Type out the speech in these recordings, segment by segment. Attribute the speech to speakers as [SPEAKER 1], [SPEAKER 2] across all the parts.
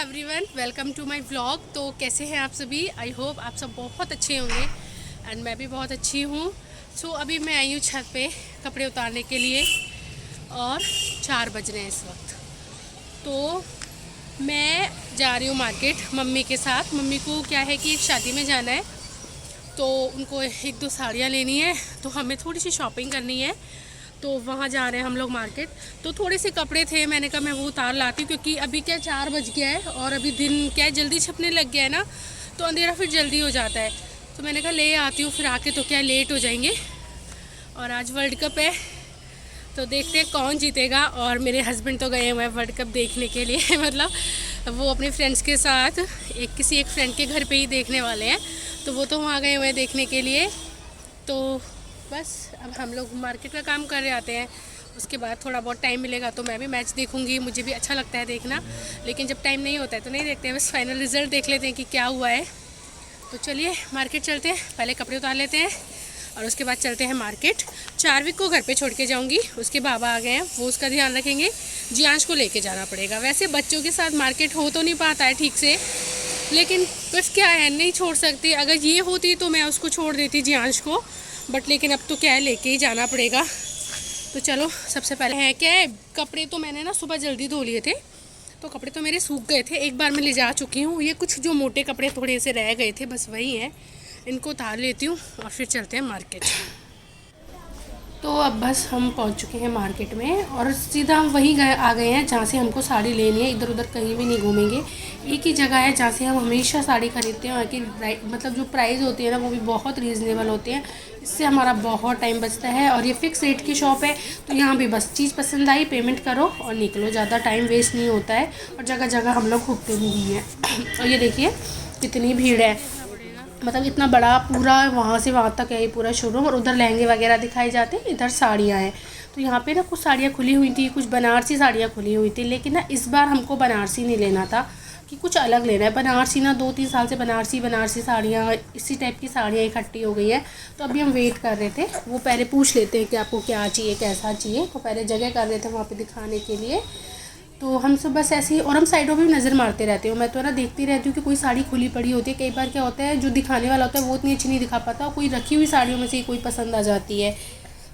[SPEAKER 1] Everyone, welcome to my vlog. तो कैसे हैं आप सभी? आई होप आप सब बहुत अच्छे होंगे एंड मैं भी बहुत अच्छी हूँ। सो अभी मैं आई हूँ छत पे कपड़े उतारने के लिए और 4 बज रहे हैं इस वक्त। तो मैं जा रही हूँ मार्केट मम्मी के साथ। मम्मी को क्या है कि एक शादी में जाना है, तो उनको 1-2 साड़ियाँ लेनी है, तो हमें थोड़ी सी शॉपिंग करनी है, तो वहाँ जा रहे हैं हम लोग मार्केट। तो थोड़े से कपड़े थे, मैंने कहा मैं वो उतार लाती हूँ, क्योंकि अभी क्या 4 बज गया है और अभी दिन क्या है जल्दी छपने लग गया है ना, तो अंधेरा फिर जल्दी हो जाता है। तो मैंने कहा ले आती हूँ, फिर आके तो क्या लेट हो जाएंगे। और आज वर्ल्ड कप है, तो देखते हैं कौन जीतेगा। और मेरे हस्बैंड तो गए हुए हैं वर्ल्ड कप देखने के लिए मतलब वो अपने फ्रेंड्स के साथ किसी एक फ्रेंड के घर पे ही देखने वाले हैं, तो वो तो वहाँ गए हुए हैं देखने के लिए। तो बस अब हम लोग मार्केट का काम कर रहे आते हैं, उसके बाद थोड़ा बहुत टाइम मिलेगा तो मैं भी मैच देखूंगी। मुझे भी अच्छा लगता है देखना, लेकिन जब टाइम नहीं होता है तो नहीं देखते हैं। बस फाइनल रिज़ल्ट देख लेते हैं कि क्या हुआ है। तो चलिए मार्केट चलते हैं, पहले कपड़े उतार लेते हैं और उसके बाद चलते हैं मार्केट। चार्विक को घर पे छोड़ के जाऊंगी, उसके बाबा आ गए हैं, वो उसका ध्यान रखेंगे। जियांश को लेके जाना पड़ेगा। वैसे बच्चों के साथ मार्केट हो तो नहीं पाता है ठीक से, लेकिन बस क्या है, नहीं छोड़ सकती। अगर ये होती तो मैं उसको छोड़ देती जियांश को, बट लेकिन अब तो क्या है लेके ही जाना पड़ेगा। तो चलो सबसे पहले है क्या है, कपड़े तो मैंने ना सुबह जल्दी धो लिए थे, तो कपड़े तो मेरे सूख गए थे, एक बार मैं ले जा चुकी हूँ। ये कुछ जो मोटे कपड़े थोड़े से रह गए थे, बस वही हैं, इनको उतार लेती हूँ और फिर चलते हैं मार्केट। तो अब बस हम पहुंच चुके हैं मार्केट में और सीधा हम वहीं आ गए हैं जहाँ से हमको साड़ी लेनी है। इधर उधर कहीं भी नहीं घूमेंगे, एक ही जगह है जहाँ से हम हमेशा साड़ी खरीदते हैं। और कि मतलब जो प्राइस होती है ना, वो भी बहुत रीज़नेबल होते हैं, इससे हमारा बहुत टाइम बचता है। और ये फ़िक्स रेट की शॉप है, तो यहाँ भी बस चीज़ पसंद आई, पेमेंट करो और निकलो, ज़्यादा टाइम वेस्ट नहीं होता है। और जगह जगह हम लोग घूमते भी हैं। और ये देखिए कितनी भीड़ है, मतलब इतना बड़ा पूरा वहाँ से वहाँ तक है ये पूरा शोरूम। और उधर लहंगे वगैरह दिखाए जाते हैं, इधर साड़ियाँ हैं। तो यहाँ पे ना कुछ साड़ियाँ खुली हुई थी, कुछ बनारसी साड़ियाँ खुली हुई थी, लेकिन ना इस बार हमको बनारसी नहीं लेना था, कि कुछ अलग लेना है। बनारसी ना 2-3 साल से बनारसी साड़ियाँ, इसी टाइप की साड़ियाँ इकट्ठी हो गई हैं। तो अभी हम वेट कर रहे थे, वो पहले पूछ लेते हैं कि आपको क्या चाहिए, कैसा चाहिए। तो पहले जगह कर रहे थे वहाँ पर दिखाने के लिए। तो हम सब बस ऐसे ही, और हम साइडों पे भी नज़र मारते रहते हो। मैं तो ना देखती रहती हूँ कि कोई साड़ी खुली पड़ी होती है। कई बार क्या होता है, जो दिखाने वाला होता है वो इतनी अच्छी नहीं दिखा पाता, और कोई रखी हुई साड़ियों में से ही कोई पसंद आ जाती है।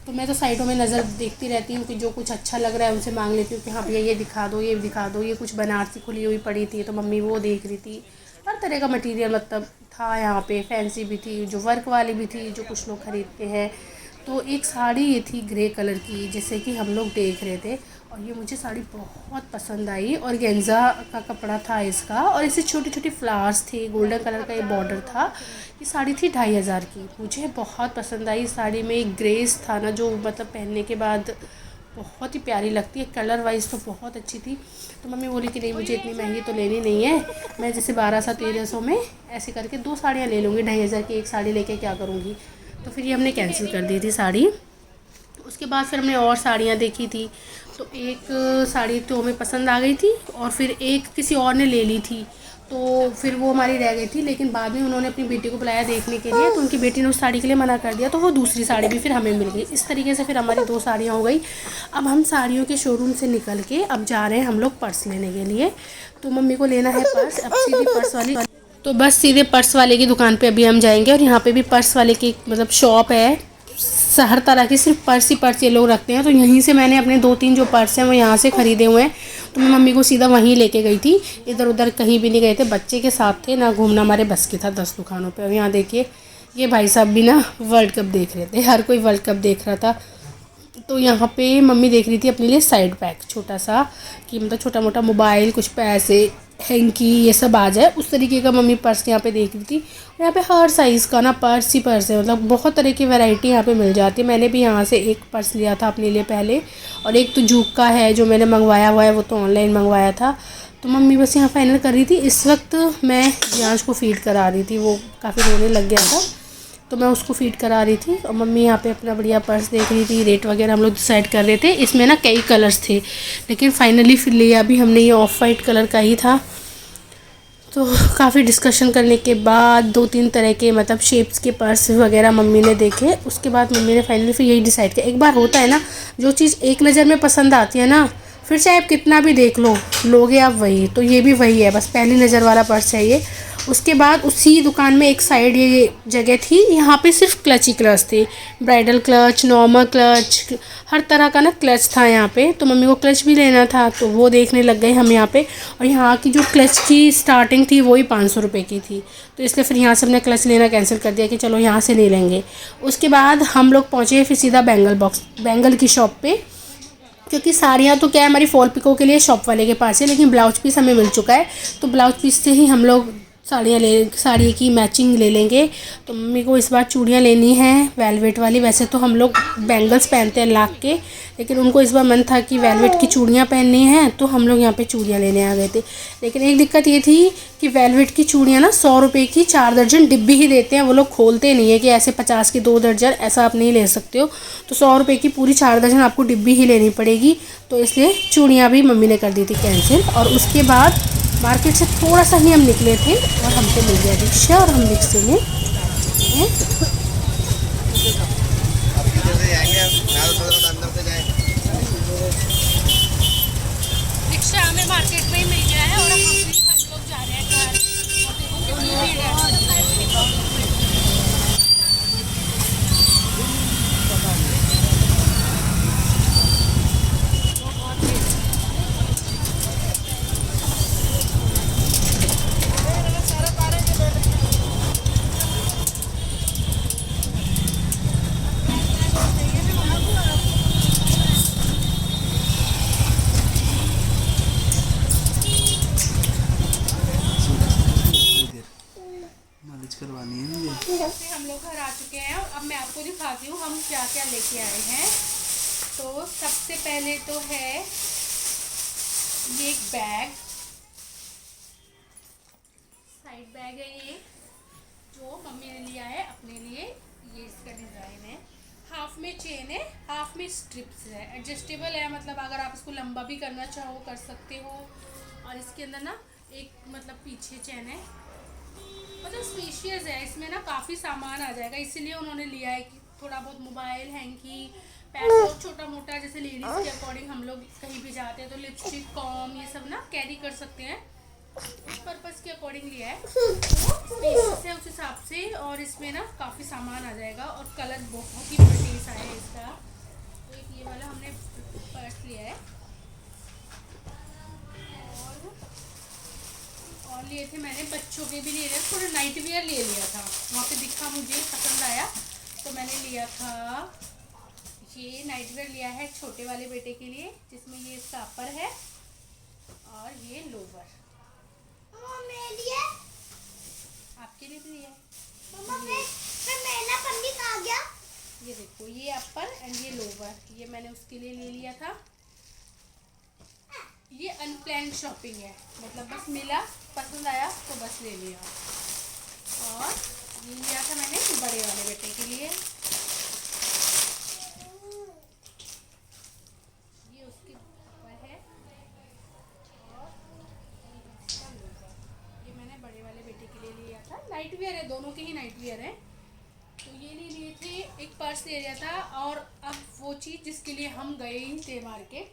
[SPEAKER 1] तो मैं तो साइडों में नज़र देखती रहती हूँ कि जो कुछ अच्छा लग रहा है उनसे मांग लेती हूँ कि हाँ भैया ये दिखा दो, ये दिखा दो। ये कुछ बनारसी खुली हुई पड़ी थी, तो मम्मी वो देख रही थी। हर तरह का मटीरियल मतलब था यहाँ पे, फैंसी भी थी, जो वर्क वाली भी थी, जो कुछ लोग खरीदते हैं। तो एक साड़ी ये थी ग्रे कलर की, जैसे कि हम लोग देख रहे थे, और ये मुझे साड़ी बहुत पसंद आई। और गेंजा का कपड़ा था इसका, और ऐसे छोटी छोटी फ्लावर्स थे, गोल्डन कलर का ये बॉर्डर था। ये साड़ी थी 2500 की, मुझे बहुत पसंद आई। इस साड़ी में एक ग्रेस था ना, जो मतलब पहनने के बाद बहुत ही प्यारी लगती है, कलर वाइज तो बहुत अच्छी थी। तो मम्मी बोली कि नहीं मुझे इतनी महंगी तो लेनी नहीं है, मैं जैसे 1200-1300 में ऐसे करके 2 साड़ियाँ ले लूँगी। 2500 की एक साड़ी लेके क्या करूँगी। तो फिर ये हमने कैंसिल कर दी थी साड़ी। उसके बाद फिर हमने और साड़ियाँ देखी थी, तो एक साड़ी तो हमें पसंद आ गई थी, और फिर एक किसी और ने ले ली थी, तो फिर वो हमारी रह गई थी। लेकिन बाद में उन्होंने अपनी बेटी को बुलाया देखने के लिए, तो उनकी बेटी ने उस साड़ी के लिए मना कर दिया, तो वो दूसरी साड़ी भी फिर हमें मिल गई। इस तरीके से फिर हमारी 2 साड़ियाँ हो गई। अब हम साड़ियों के शोरूम से निकल के अब जा रहे हैं हम लोग पर्स लेने के लिए। तो मम्मी को लेना है पर्स, अब सीधी पर्स वाली, तो बस सीधे पर्स वाले की दुकान पे अभी हम जाएंगे। और यहाँ पे भी पर्स वाले की मतलब शॉप है, हर तरह की सिर्फ पर्स ही पर्स ये लोग रखते हैं। तो यहीं से मैंने अपने 2-3 जो पर्स हैं वो यहाँ से ख़रीदे हुए हैं। तो मैं मम्मी को सीधा वहीं लेके गई थी, इधर उधर कहीं भी नहीं गए थे, बच्चे के साथ थे ना, घूमना हमारे बस की था 10 दुकानों पे। और यहाँ देखिए ये भाई साहब भी ना वर्ल्ड कप देख रहे थे, हर कोई वर्ल्ड कप देख रहा था। तो यहाँ पे मम्मी देख रही थी अपने लिए साइड बैग छोटा सा, कि मतलब छोटा मोटा मोबाइल, कुछ पैसे, हैंकी, ये सब आ जाए उस तरीके का मम्मी पर्स यहाँ पे देख रही थी। और यहाँ पे हर साइज़ का ना पर्स ही पर्स है, मतलब बहुत तरह की वैरायटी यहाँ पे मिल जाती है। मैंने भी यहाँ से एक पर्स लिया था अपने लिए पहले, और एक तो जूक का है जो मैंने मंगवाया हुआ है, वो तो ऑनलाइन मंगवाया था। तो मम्मी बस यहाँ फाइनल कर रही थी। इस वक्त मैं जियांश को फीड करा रही थी, वो काफ़ी रोने लग गया था, तो मैं उसको फीड करा रही थी। और मम्मी यहाँ पे अपना बढ़िया पर्स देख रही थी, रेट वगैरह हम लोग डिसाइड कर रहे थे। इसमें ना कई कलर्स थे, लेकिन फाइनली फिर लिया भी हमने ये ऑफ वाइट कलर का ही था। तो काफ़ी डिस्कशन करने के बाद 2-3 तरह के मतलब शेप्स के पर्स वगैरह मम्मी ने देखे। उसके बाद मम्मी ने फाइनली फिर यही डिसाइड किया। एक बार होता है ना, जो चीज़ एक नज़र में पसंद आती है ना, फिर चाहे आप कितना भी देख लो, लोगे आप वही। तो ये भी वही है, बस पहली नज़र वाला पर्स है ये। उसके बाद उसी दुकान में एक साइड ये जगह थी, यहाँ पे सिर्फ क्लच ही क्लच थे, ब्राइडल क्लच, नॉर्मल क्लच, हर तरह का ना क्लच था यहाँ पे। तो मम्मी को क्लच भी लेना था तो वो देखने लग गए हम यहाँ पे। और यहाँ की जो क्लच की स्टार्टिंग थी वही 500 रुपये की थी, तो इसलिए फिर यहाँ से हमने क्लच लेना कैंसिल कर दिया कि चलो यहाँ से नहीं लेंगे। उसके बाद हम लोग पहुँचे फिर सीधा बैंगल की शॉप पे, क्योंकि साड़ियाँ तो क्या है हमारी फॉल पिको के लिए शॉप वाले के पास है, लेकिन ब्लाउज पीस हमें मिल चुका है। तो ब्लाउज पीस से ही हम लोग साड़ी की मैचिंग ले लेंगे। तो मम्मी को इस बार चूड़ियाँ लेनी है वेलवेट वाली। वैसे तो हम लोग बैंगल्स पहनते हैं लाख के, लेकिन उनको इस बार मन था कि वेलवेट की चूड़ियाँ पहननी हैं, तो हम लोग यहाँ पे चूड़ियाँ लेने आ गए थे। लेकिन एक दिक्कत ये थी कि वेलवेट की चूड़ियाँ ना 100 रुपये की 4 दर्जन डिब्बी ही देते हैं, वो लोग खोलते नहीं है कि ऐसे 50 की 2 दर्जन, ऐसा आप नहीं ले सकते हो। तो 100 रुपये की पूरी 4 दर्जन आपको डिब्बी ही लेनी पड़ेगी। तो इसलिए चूड़ियाँ भी मम्मी ने कर दी थी कैंसिल। और उसके बाद मार्केट से थोड़ा सा ही हम निकले थे और हमको मिल गया रिक्शा, और हम रिक्शे में हैं। रिक्शा हमें मार्केट में ही मिल गया है और हम लोग जा रहे हैं घर। और देखो कितनी भीड़ है।
[SPEAKER 2] करवानी है मुझे।
[SPEAKER 1] हम लोग घर आ चुके हैं और अब मैं आपको दिखाती हूँ हम क्या क्या लेके आए हैं। तो सबसे पहले तो है ये एक बैग, साइड बैग है ये, जो मम्मी ने लिया है अपने लिए। ये इसका डिज़ाइन है, हाफ में चेन है, हाफ में स्ट्रिप्स है, एडजस्टेबल है, मतलब अगर आप इसको लंबा भी करना चाहो कर सकते हो। और इसके अंदर ना एक मतलब पीछे चेन है, मतलब स्पेशियस है, इसमें ना काफ़ी सामान आ जाएगा, इसीलिए उन्होंने लिया है कि थोड़ा बहुत मोबाइल, हैंकी, पैसे, छोटा मोटा, जैसे लेडीज़ के अकॉर्डिंग हम लोग कहीं भी जाते हैं तो लिपस्टिक, कॉम, ये सब ना कैरी कर सकते हैं, उस पर्पज़ के अकॉर्डिंग लिया है। तो स्पेशियस है उस हिसाब से, और इसमें ना काफ़ी सामान आ जाएगा और कलर बहुत ही प्रिटी सा है इसका। तो एक ये वाला हमने पर्स लिया है, और लिए थे मैंने बच्चों के भी लिए थे, थोड़ा नाइट वेयर ले लिया था, वहाँ पे दिखा मुझे पसंद आया तो मैंने लिया था। ये नाइट वेयर लिया है छोटे वाले बेटे के लिए, जिसमें ये इसका अपर है और ये लोवर।
[SPEAKER 3] मेरे लिए
[SPEAKER 1] आपके लिए भी लिया है।
[SPEAKER 3] मम्मा फिर मेरा पन्नी कहाँ गया?
[SPEAKER 1] ये देखो, ये अपर एंड ये लोवर, ये मैंने उसके लिए ले लिया था। ये अनप्लान्ड शॉपिंग है, मतलब बस मिला, पसंद आया तो बस ले लिया। और ये लिया था मैंने बड़े वाले बेटे के लिए, ये उसके ऊपर है, और इसका लोवर, ये मैंने बड़े वाले बेटे के लिए लिया था। नाइट वेयर है, दोनों के ही नाइट वेयर है। तो ये ले लिए थे, एक पर्स ले लिया था, और अब वो चीज़ जिसके लिए हम गए ही थे मार्केट,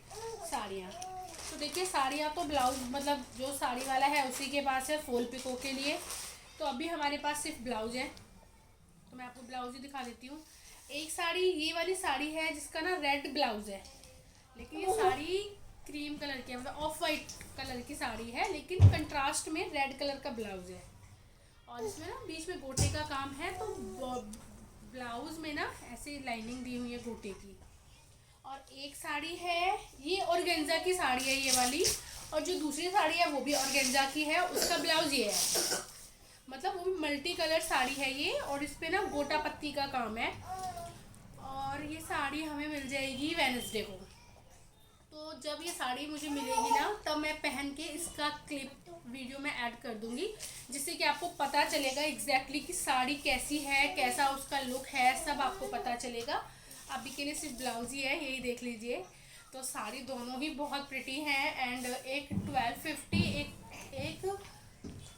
[SPEAKER 1] साड़ियाँ। तो देखिए साड़ियाँ तो ब्लाउज, मतलब जो साड़ी वाला है उसी के पास है फॉल पिको के लिए। तो अभी हमारे पास सिर्फ ब्लाउज है, तो मैं आपको ब्लाउज ही दिखा देती हूँ। एक साड़ी, ये वाली साड़ी है जिसका ना रेड ब्लाउज है, लेकिन ये साड़ी क्रीम कलर की है, मतलब ऑफ वाइट कलर की साड़ी है, लेकिन कंट्रास्ट में रेड कलर का ब्लाउज है, और इसमें ना बीच में गोटे का काम है। तो ब्लाउज में ना ऐसे लाइनिंग दी हुई है गोटे की। और एक साड़ी है, ये ऑर्गेन्जा की साड़ी है ये वाली, और जो दूसरी साड़ी है वो भी ऑर्गेन्जा की है, उसका ब्लाउज ये है, मतलब वो भी मल्टी कलर साड़ी है ये, और इस पे ना गोटा पत्ती का काम है। और ये साड़ी हमें मिल जाएगी वेडनेसडे को। तो जब ये साड़ी मुझे मिलेगी ना, तब मैं पहन के इसका क्लिप वीडियो में ऐड कर दूंगी, जिससे कि आपको पता चलेगा एग्जैक्टली कि साड़ी कैसी है, कैसा उसका लुक है, सब आपको पता चलेगा। अभी के लिए सिर्फ ब्लाउज ही है, यही देख लीजिए। तो साड़ी दोनों ही बहुत प्रिटी हैं, एंड एक 1250, एक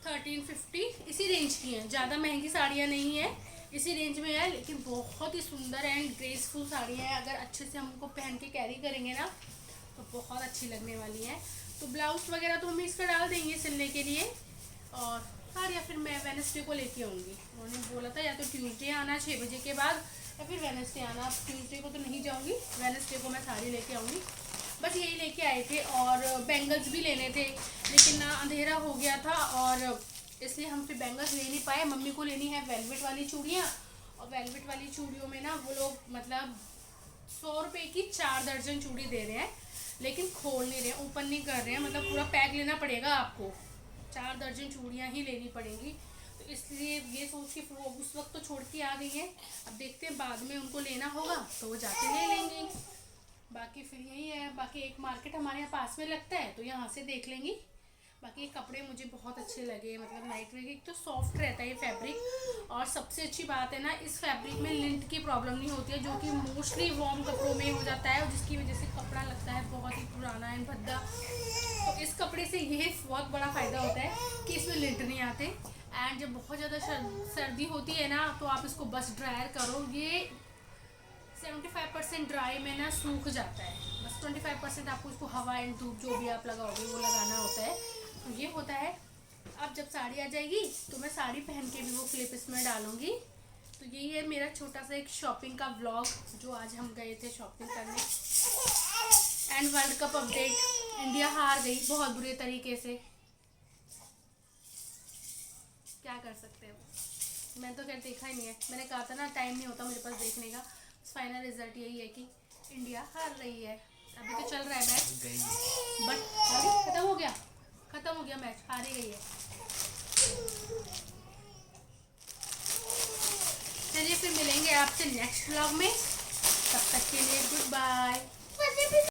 [SPEAKER 1] 1350, इसी रेंज की हैं, ज़्यादा महंगी साड़ियाँ नहीं है, इसी रेंज में है, लेकिन बहुत ही सुंदर एंड ग्रेसफुल साड़ियाँ हैं। अगर अच्छे से हम उनको पहन के कैरी करेंगे ना तो बहुत अच्छी लगने वाली है। तो ब्लाउज वगैरह तो हम इस पर डाल देंगे सिलने के लिए, और हाँ, या फिर मैं वेडनेसडे को लेके आऊँगी। उन्होंने बोला था या तो ट्यूसडे आना 6 बजे के बाद, या फिर वेडनेसडे आना। अब ट्यूसडे को तो नहीं जाऊँगी, वेडनेसडे को मैं साड़ी लेके आऊँगी। बस यही लेके आए थे, और बैंगल्स भी लेने थे, लेकिन ना अंधेरा हो गया था और इसलिए हम फिर बैंगल्स ले नहीं पाए। मम्मी को लेनी है वेलवेट वाली चूड़ियाँ, और वेलवेट वाली चूड़ियों में ना वो लोग मतलब 100 रुपये की 4 दर्जन चूड़ी दे रहे हैं, लेकिन खोल नहीं रहे हैं, ओपन नहीं कर रहे हैं। मतलब पूरा पैक लेना पड़ेगा आपको, 4 दर्जन चूड़ियाँ ही लेनी पड़ेंगी। तो इसलिए ये सोच के फिर वो उस वक्त तो छोड़ के आ गई है। अब देखते हैं बाद में उनको लेना होगा तो वो जाके ले लेंगी। बाकी फिर यही है, बाकी एक मार्केट हमारे यहाँ पास में लगता है तो यहाँ से देख लेंगी। बाकी ये कपड़े मुझे बहुत अच्छे लगे, मतलब नाइट वेयर एक तो सॉफ्ट रहता है ये फैब्रिक, और सबसे अच्छी बात है ना, इस फैब्रिक में लिंट की प्रॉब्लम नहीं होती है, जो कि मोस्टली वार्म कपड़ों में हो जाता है, और जिसकी वजह से कपड़ा लगता है बहुत ही पुराना एंड भद्दा। तो इस कपड़े से ये बहुत बड़ा फ़ायदा होता है कि इसमें लिंट नहीं आते। एंड जब बहुत ज़्यादा सर्दी होती है ना, तो आप इसको बस ड्रायर करो, ये 75% ड्राई में ना सूख जाता है। बस 25% आपको इसको हवा एंड धूप जो भी आप लगाओगे वो लगाना होता है। तो ये होता है। अब जब साड़ी आ जाएगी तो मैं साड़ी पहन के भी वो क्लिप इसमें डालूंगी। तो यही है मेरा छोटा सा एक शॉपिंग का व्लॉग, जो आज हम गए थे शॉपिंग करने। And world cup update, India हार गई बहुत बुरे तरीके से, क्या कर सकते हो। मैं तो खैर देखा ही नहीं है, मैंने कहा था ना टाइम नहीं होता मेरे पास देखने का। फाइनल रिजल्ट यही है कि इंडिया हार रही है। अभी तो चल रहा है मैच, बट खत्म हो गया मैच, हार ही गई है। चलिए फिर मिलेंगे आपसे नेक्स्ट व्लॉग में, तब तक के लिए गुड बाय।